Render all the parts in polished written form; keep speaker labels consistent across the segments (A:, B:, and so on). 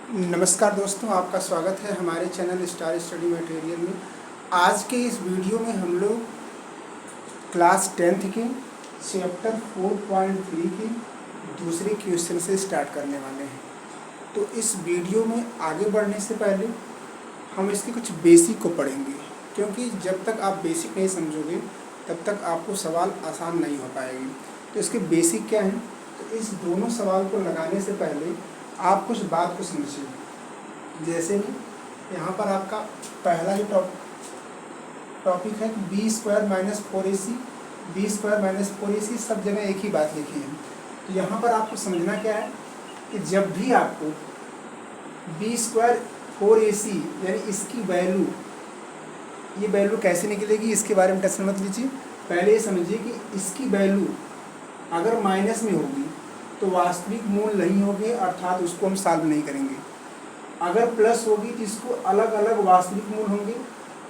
A: नमस्कार दोस्तों, आपका स्वागत है हमारे चैनल स्टार स्टडी मटेरियल में। आज के इस वीडियो में हम लोग क्लास 10th के चैप्टर 4.3 के दूसरे क्वेश्चन से स्टार्ट करने वाले हैं। तो इस वीडियो में आगे बढ़ने से पहले हम इसके कुछ बेसिक को पढ़ेंगे, क्योंकि जब तक आप बेसिक नहीं समझोगे तब तक आपको सवाल आसान नहीं हो पाएगी। तो इसके बेसिक क्या हैं, तो इस दोनों सवाल को लगाने से पहले आप कुछ बात को समझिए। जैसे कि यहाँ पर आपका पहला जो टॉपिक है B square minus 4ac, B square minus 4ac सब जगह एक ही बात लिखी है। तो यहाँ पर आपको समझना क्या है कि जब भी आपको बी स्क्वायर 4ac यानी इसकी वैल्यू, ये वैल्यू कैसे निकलेगी इसके बारे में टेंशन मत लीजिए। पहले ये समझिए कि इसकी वैल्यू अगर माइनस में होगी तो वास्तविक मूल नहीं होगी, अर्थात उसको हम सॉल्व नहीं करेंगे। अगर प्लस होगी तो इसको अलग अलग वास्तविक मूल होंगे।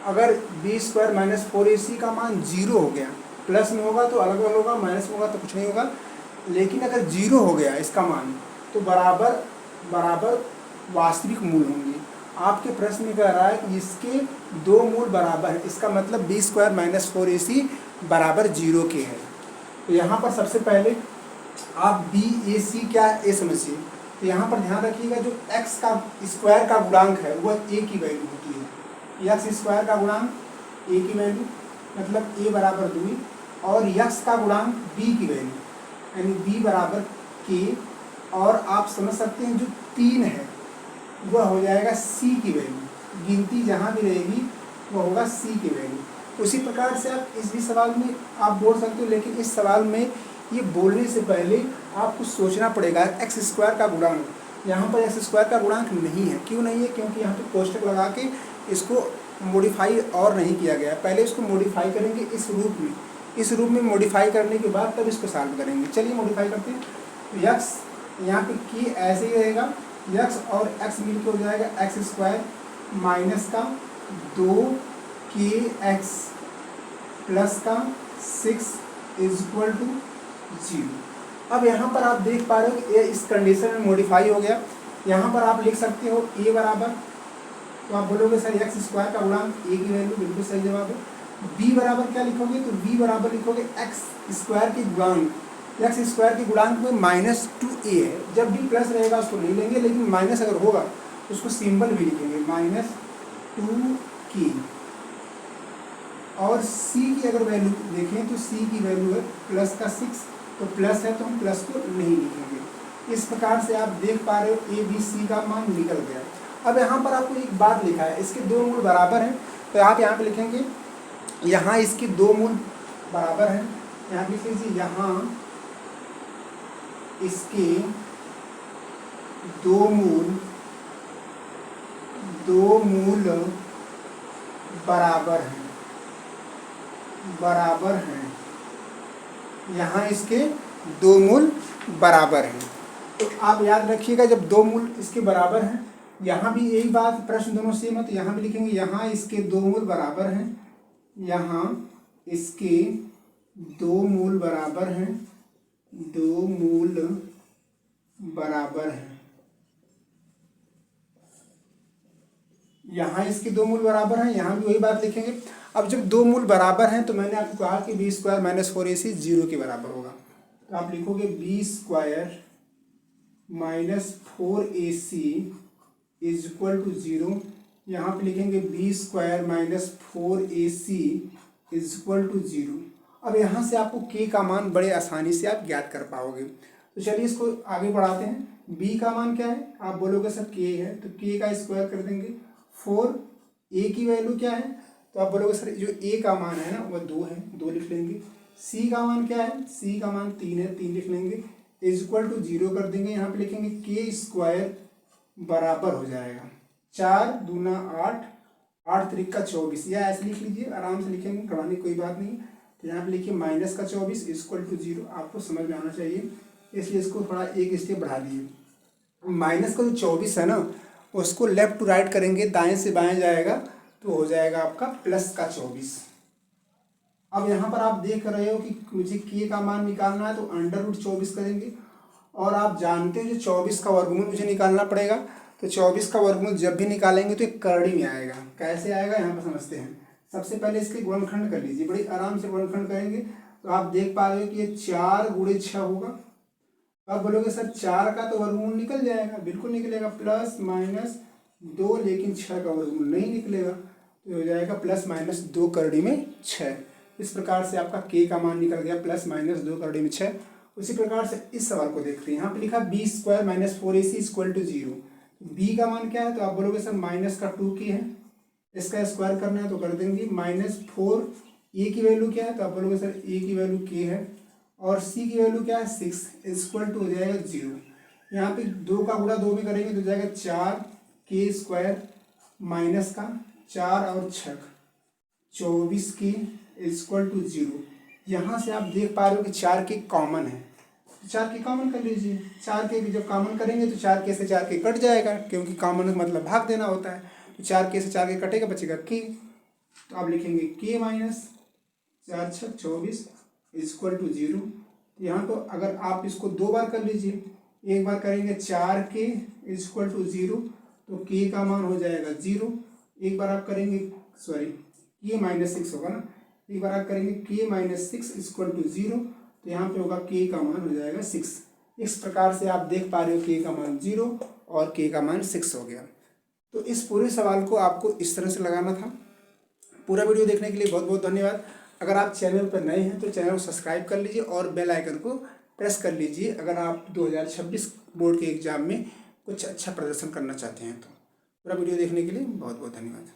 A: अगर बी स्क्वायर माइनस 4ac का मान 0 हो गया, प्लस में होगा तो अलग अलग होगा, माइनस में होगा तो कुछ नहीं होगा। लेकिन अगर 0 हो गया इसका मान तो बराबर बराबर वास्तविक मूल होंगे। आपके प्रश्न में कह रहा है कि इसके दो मूल बराबर है, इसका मतलब बी स्क्वायर माइनस 4ac बराबर 0 के है। तो यहाँ पर सबसे पहले आप बी ए सी क्या ए समझिए। तो यहाँ पर ध्यान रखिएगा, जो एक्स का स्क्वायर का गुणांक है वह ए की वैल्यू होती है। एक्स स्क्वायर का गुणांक ए की वैल्यू मतलब ए बराबर 2, और यक्स का गुणांक बी की वैल्यू यानी बी बराबर के, और आप समझ सकते हैं जो 3 है वह हो जाएगा सी की वैल्यू। गिनती जहाँ भी रहेगी वह होगा सी की वैल्यू। उसी प्रकार से आप इस भी सवाल में आप बोल सकते हो, लेकिन इस सवाल में ये बोलने से पहले आपको सोचना पड़ेगा। एक्स स्क्वायर का गुणांक, यहाँ पर एक्स स्क्वायर का गुणांक नहीं है। क्यों नहीं है? क्योंकि यहाँ पे कोष्टक लगा के इसको मॉडिफाई और नहीं किया गया। पहले इसको मॉडिफाई करेंगे इस रूप में मॉडिफाई करने के बाद तब इसको सॉल्व करेंगे। चलिए मॉडिफाई करते हैं। तो यक्स यहाँ पे की ऐसे ही रहेगा, यक्स और एक्स मिल के हो जाएगा एक्स स्क्वायर माइनस का 2kx प्लस का 6 इज इक्वल टू 0। अब यहाँ पर आप देख पा रहे हो कि ये इस कंडीशन में मॉडिफाई हो गया। यहाँ पर आप लिख सकते हो ए बराबर, तो आप बोलोगे सर एक्स स्क्वायर का गुणांक ए की वैल्यू, बिल्कुल सही जवाब है। बी बराबर क्या लिखोगे? तो बी बराबर लिखोगे एक्स स्क्वायर के गुणांक, एक्स स्क्वायर के गुणांक में -2a है। जब भी प्लस रहेगा उसको नहीं लेंगे, लेकिन माइनस अगर होगा तो उसको सिंबल भी लिखेंगे -2k। और c की अगर वैल्यू देखें तो c की वैल्यू है प्लस का 6, तो प्लस है तो हम प्लस को नहीं लिखेंगे। इस प्रकार से आप देख पा रहे हो ए बी सी का मान निकल गया। अब यहाँ पर आपको एक बात लिखा है, इसके दो मूल बराबर हैं, तो आप यहाँ पे लिखेंगे यहाँ इसके दो मूल बराबर हैं। यहाँ लिख लीजिए यहाँ इसके दो मूल बराबर हैं, यहाँ इसके दो मूल बराबर हैं। तो आप याद रखिएगा, जब दो मूल इसके बराबर हैं, यहाँ भी यही बात, प्रश्न दोनों सेम है, तो यहाँ भी लिखेंगे यहाँ इसके दो मूल बराबर हैं, यहाँ इसके दो मूल बराबर हैं, दो मूल बराबर हैं, यहाँ इसके दो मूल बराबर हैं, यहाँ भी वही बात लिखेंगे। अब जब दो मूल बराबर हैं तो मैंने आपको कहा कि बी स्क्वायर माइनस 4ac 0 के बराबर होगा। तो आप लिखोगे B square minus 4ac is equal to 0। यहाँ पे लिखेंगे B square minus 4ac is equal to 0। अब यहाँ से आपको k का मान बड़े आसानी से आप ज्ञात कर पाओगे। तो चलिए इसको आगे बढ़ाते हैं। b का मान क्या है? आप बोलोगे सर k है, तो k का स्क्वायर कर देंगे 4। a की वैल्यू क्या है? तो आप बोलोगे सर जो a का मान है ना वह 2 है, 2 लिख लेंगे। c का मान क्या है? c का मान 3 है, 3 लिख लेंगे। इज इक्वल टू 0 कर देंगे। यहाँ पे लिखेंगे k स्क्वायर बराबर हो जाएगा 4 दूना 8, 8 त्रिक का 24, या ऐसे लिख लीजिए, आराम से लिखेंगे, घबराने की कोई बात नहीं। तो यहाँ पे लिखिए माइनस का 24 इक्वल टू 0। आपको समझ में आना चाहिए, इसलिए इसको थोड़ा एक स्टेप बढ़ा दिए। माइनस का जो 24 है ना उसको लेफ्ट टू राइट करेंगे, दाएं से बाएं जाएगा, तो हो जाएगा आपका प्लस का 24। अब यहाँ पर आप देख रहे हो कि मुझे k का मान निकालना है, तो अंडर रूट 24 करेंगे, और आप जानते हो जो 24 का वर्गमूल मुझे निकालना पड़ेगा, तो 24 का वर्गमूल जब भी निकालेंगे तो एक करड़ी में आएगा। कैसे आएगा यहाँ पर समझते हैं। सबसे पहले इसके गुणनखंड कर लीजिए, बड़ी आराम से गुणनखंड करेंगे तो आप देख पा रहे हो कि ये 4 × 6 होगा। अब बोलोगे सर 4 का तो वर्गमूल निकल जाएगा, बिल्कुल निकलेगा, +-2, लेकिन 6 का वर्गमूल नहीं निकलेगा, तो हो जाएगा +-2 करड़ी में 6। इस प्रकार से आपका k का मान निकल गया +-2 करड़ी में 6। उसी प्रकार से इस सवाल को देखते हैं। यहाँ पे लिखा b² - 4ac = 0। b का मान क्या है, तो आप बोलोगे सर -2k है, इसका स्क्वायर करना है तो कर देंगे -4। a की वैल्यू क्या है, तो आप बोलोगे सर a की वैल्यू k है और c की वैल्यू क्या है 6 = हो जाएगा 0। यहाँ पे 2 का गुणा 2 में करेंगे तो हो जाएगा 4k² माइनस का 4 और 6 24k = 0। यहाँ से आप देख पा रहे हो कि 4k कॉमन है, तो 4k कॉमन कर लीजिए। 4k जब कॉमन करेंगे तो 4k से 4k कट जाएगा, क्योंकि कॉमन मतलब भाग देना होता है। तो 4k से 4k कटेगा, बचेगा k। तो आप लिखेंगे k - 4 × 6 = 24 = 0। यहाँ तो अगर आप इसको 2 बार कर लीजिए, एक बार करेंगे 4k = 0 तो k का मान हो जाएगा 0। एक बार आप करेंगे k - 6 होगा ना, एक बार आप करेंगे k - 6 = 0 तो यहाँ पे होगा k का मान हो जाएगा 6। इस प्रकार से आप देख पा रहे हो k का मान 0 और k का मान 6 हो गया। तो इस पूरे सवाल को आपको इस तरह से लगाना था। पूरा वीडियो देखने के लिए बहुत बहुत धन्यवाद। अगर आप चैनल पर नए हैं तो चैनल को सब्सक्राइब कर लीजिए और बेल आइकन को प्रेस कर लीजिए, अगर आप 2026 बोर्ड के एग्ज़ाम में कुछ अच्छा प्रदर्शन करना चाहते हैं तो। पूरा वीडियो देखने के लिए बहुत बहुत धन्यवाद।